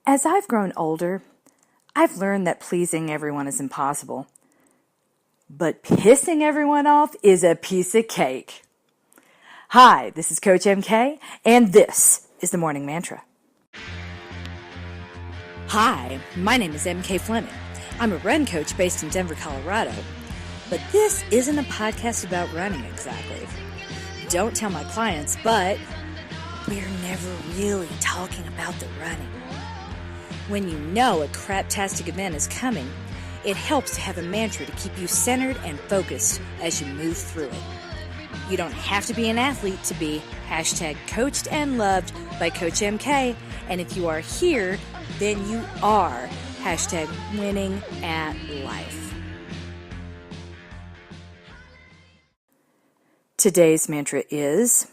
As I've grown older, I've learned that pleasing everyone is impossible. But pissing everyone off is a piece of cake. Hi, this is Coach MK, and this is the Morning Mantra. Hi, my name is MK Fleming. I'm a run coach based in Denver, Colorado. But this isn't a podcast about running exactly. Don't tell my clients, but we're never really talking about the running. When you know a craptastic event is coming, it helps to have a mantra to keep you centered and focused as you move through it. You don't have to be an athlete to be #coached and loved by Coach MK. And if you are here, then you are #winning at life. Today's mantra is,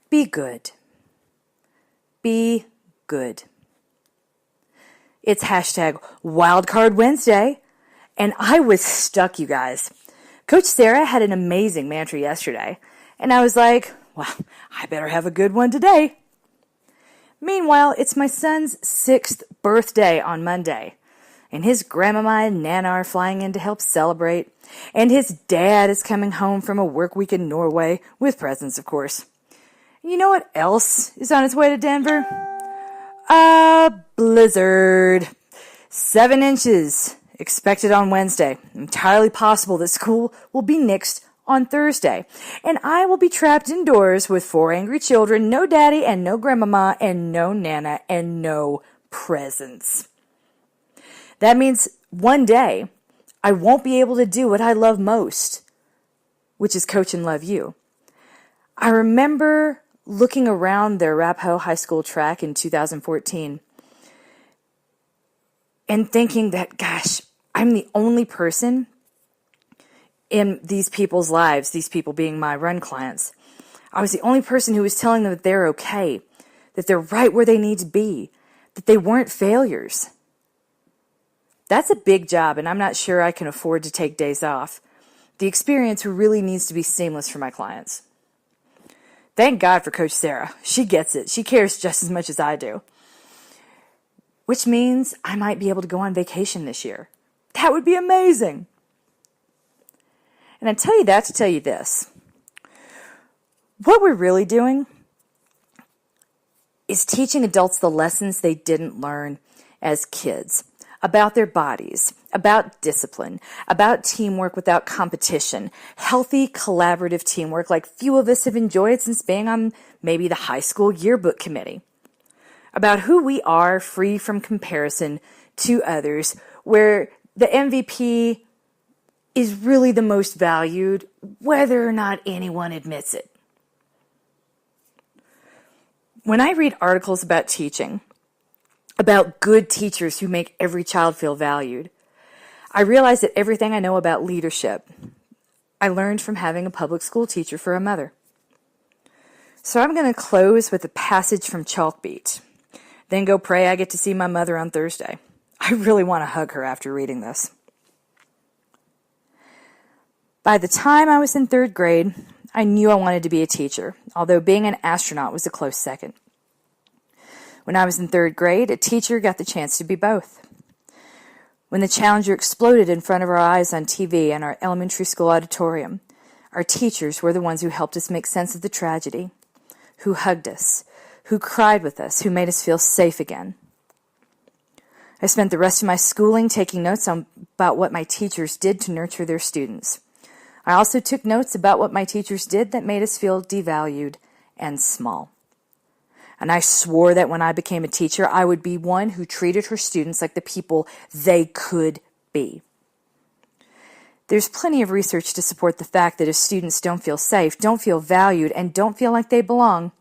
be good. Be good. It's #Wildcard Wednesday, and I was stuck, you guys. Coach Sarah had an amazing mantra yesterday, and I was like, well, I better have a good one today. Meanwhile, it's my son's 6th birthday on Monday, and his grandmama and Nana are flying in to help celebrate, and his dad is coming home from a work week in Norway, with presents, of course. You know what else is on its way to Denver? A blizzard. 7 inches expected on Wednesday. Entirely possible that school will be nixed on Thursday. And I will be trapped indoors with 4 angry children, no daddy and no grandmama and no Nana and no presents. That means one day I won't be able to do what I love most, which is coach and love you. I remember looking around the Arapahoe High School track in 2014 and thinking that, gosh, I'm the only person in these people's lives, these people being my run clients. I was the only person who was telling them that they're okay, that they're right where they need to be, that they weren't failures. That's a big job, and I'm not sure I can afford to take days off. The experience really needs to be seamless for my clients. Thank God for Coach Sarah. She gets it. She cares just as much as I do. Which means I might be able to go on vacation this year. That would be amazing. And I tell you that to tell you this. What we're really doing is teaching adults the lessons they didn't learn as kids about their bodies, about discipline, about teamwork without competition, healthy collaborative teamwork like few of us have enjoyed since being on maybe the high school yearbook committee, about who we are free from comparison to others, where the MVP is really the most valued, whether or not anyone admits it. When I read articles about teaching, about good teachers who make every child feel valued, I realize that everything I know about leadership, I learned from having a public school teacher for a mother. So I'm going to close with a passage from Chalkbeat, then go pray I get to see my mother on Thursday. I really want to hug her after reading this. By the time I was in 3rd grade, I knew I wanted to be a teacher, although being an astronaut was a close second. When I was in 3rd grade, a teacher got the chance to be both. When the Challenger exploded in front of our eyes on TV in our elementary school auditorium, our teachers were the ones who helped us make sense of the tragedy, who hugged us, who cried with us, who made us feel safe again. I spent the rest of my schooling taking notes about what my teachers did to nurture their students. I also took notes about what my teachers did that made us feel devalued and small. And I swore that when I became a teacher, I would be one who treated her students like the people they could be. There's plenty of research to support the fact that if students don't feel safe, don't feel valued, and don't feel like they belong,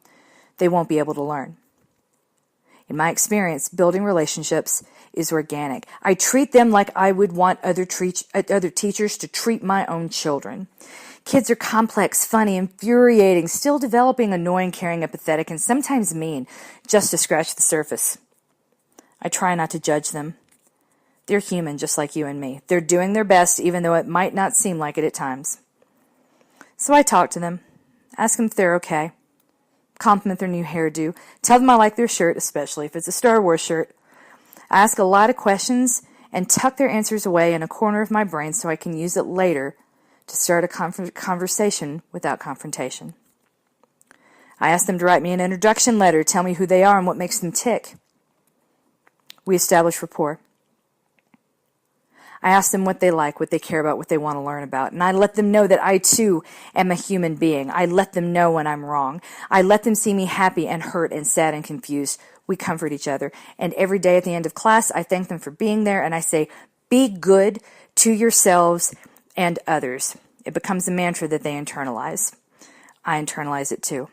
they won't be able to learn. In my experience, building relationships is organic. I treat them like I would want other teachers to treat my own children. Kids are complex, funny, infuriating, still developing, annoying, caring, empathetic, and sometimes mean, just to scratch the surface. I try not to judge them. They're human, just like you and me. They're doing their best, even though it might not seem like it at times. So I talk to them, ask them if they're okay, compliment their new hairdo, tell them I like their shirt, especially if it's a Star Wars shirt. I ask a lot of questions and tuck their answers away in a corner of my brain so I can use it later to start a conversation without confrontation. I ask them to write me an introduction letter, tell me who they are and what makes them tick. We establish rapport. I ask them what they like, what they care about, what they want to learn about. And I let them know that I, too, am a human being. I let them know when I'm wrong. I let them see me happy and hurt and sad and confused. We comfort each other. And every day at the end of class, I thank them for being there. And I say, be good to yourselves and others. It becomes a mantra that they internalize. I internalize it, too.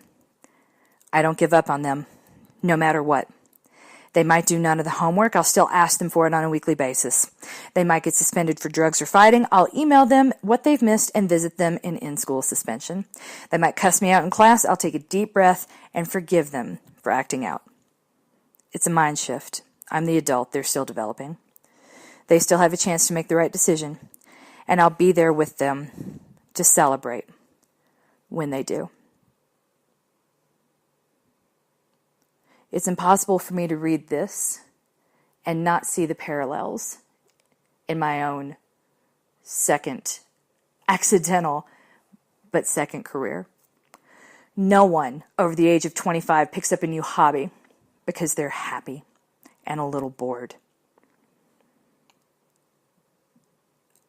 I don't give up on them, no matter what. They might do none of the homework. I'll still ask them for it on a weekly basis. They might get suspended for drugs or fighting. I'll email them what they've missed and visit them in in-school suspension. They might cuss me out in class. I'll take a deep breath and forgive them for acting out. It's a mind shift. I'm the adult. They're still developing. They still have a chance to make the right decision, and I'll be there with them to celebrate when they do. It's impossible for me to read this and not see the parallels in my own accidental career. No one over the age of 25 picks up a new hobby because they're happy and a little bored.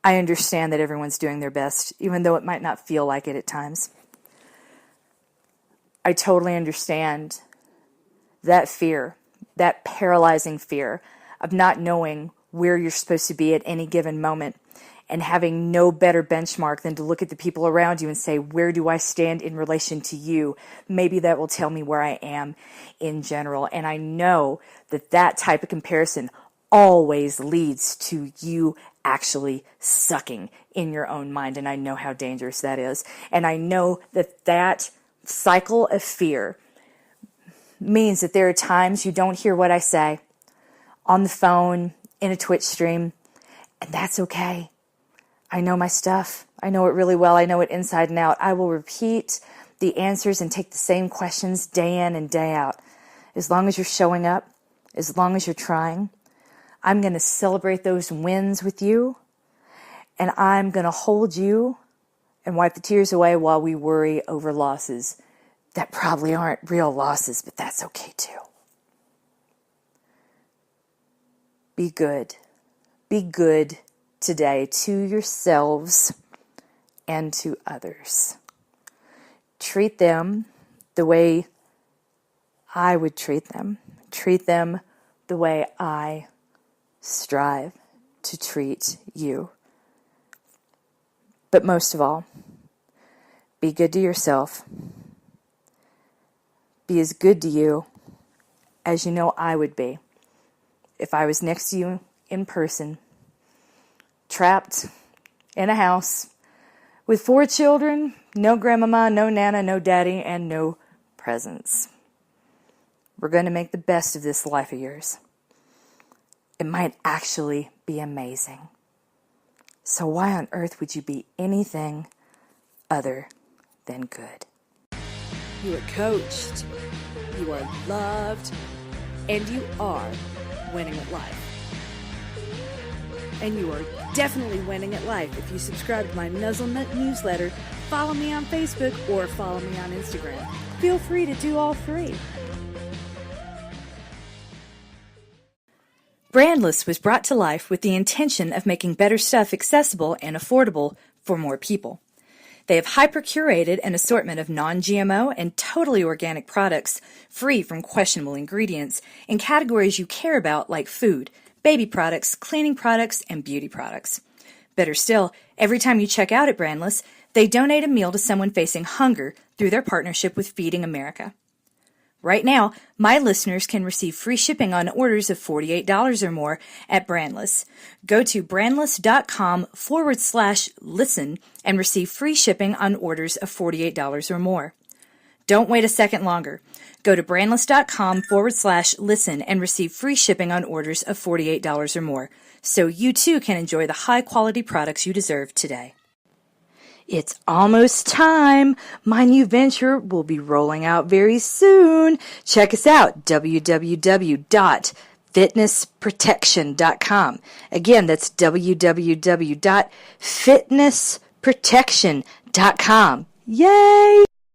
I understand that everyone's doing their best, even though it might not feel like it at times. I totally understand that fear, that paralyzing fear of not knowing where you're supposed to be at any given moment and having no better benchmark than to look at the people around you and say, where do I stand in relation to you? Maybe that will tell me where I am in general. And I know that that type of comparison always leads to you actually sucking in your own mind. And I know how dangerous that is. And I know that that cycle of fear means that there are times you don't hear what I say on the phone, in a Twitch stream, and that's okay. I know my stuff. I know it really well. I know it inside and out. I will repeat the answers and take the same questions day in and day out. As long as you're showing up, as long as you're trying, I'm going to celebrate those wins with you, and I'm going to hold you and wipe the tears away while we worry over losses that probably aren't real losses, but that's okay too. Be good. Be good today to yourselves and to others. Treat them the way I would treat them. Treat them the way I strive to treat you. But most of all, be good to yourself. Be as good to you as you know I would be if I was next to you in person, trapped in a house with 4 children, no grandmama, no nana, no daddy, and no presents. We're going to make the best of this life of yours. It might actually be amazing. So why on earth would you be anything other than good? You are coached, you are loved, and you are winning at life. And you are definitely winning at life if you subscribe to my Nuzzlenut newsletter, follow me on Facebook, or follow me on Instagram. Feel free to do all 3. Brandless was brought to life with the intention of making better stuff accessible and affordable for more people. They have hyper-curated an assortment of non-GMO and totally organic products free from questionable ingredients in categories you care about like food, baby products, cleaning products, and beauty products. Better still, every time you check out at Brandless, they donate a meal to someone facing hunger through their partnership with Feeding America. Right now, my listeners can receive free shipping on orders of $48 or more at Brandless. Go to brandless.com/listen and receive free shipping on orders of $48 or more. Don't wait a second longer. Go to brandless.com/listen and receive free shipping on orders of $48 or more, so you too can enjoy the high-quality products you deserve today. It's almost time. My new venture will be rolling out very soon. Check us out, www.feedingamerica.com. fitnessprotection.com. Again, that's www.fitnessprotection.com. Yay!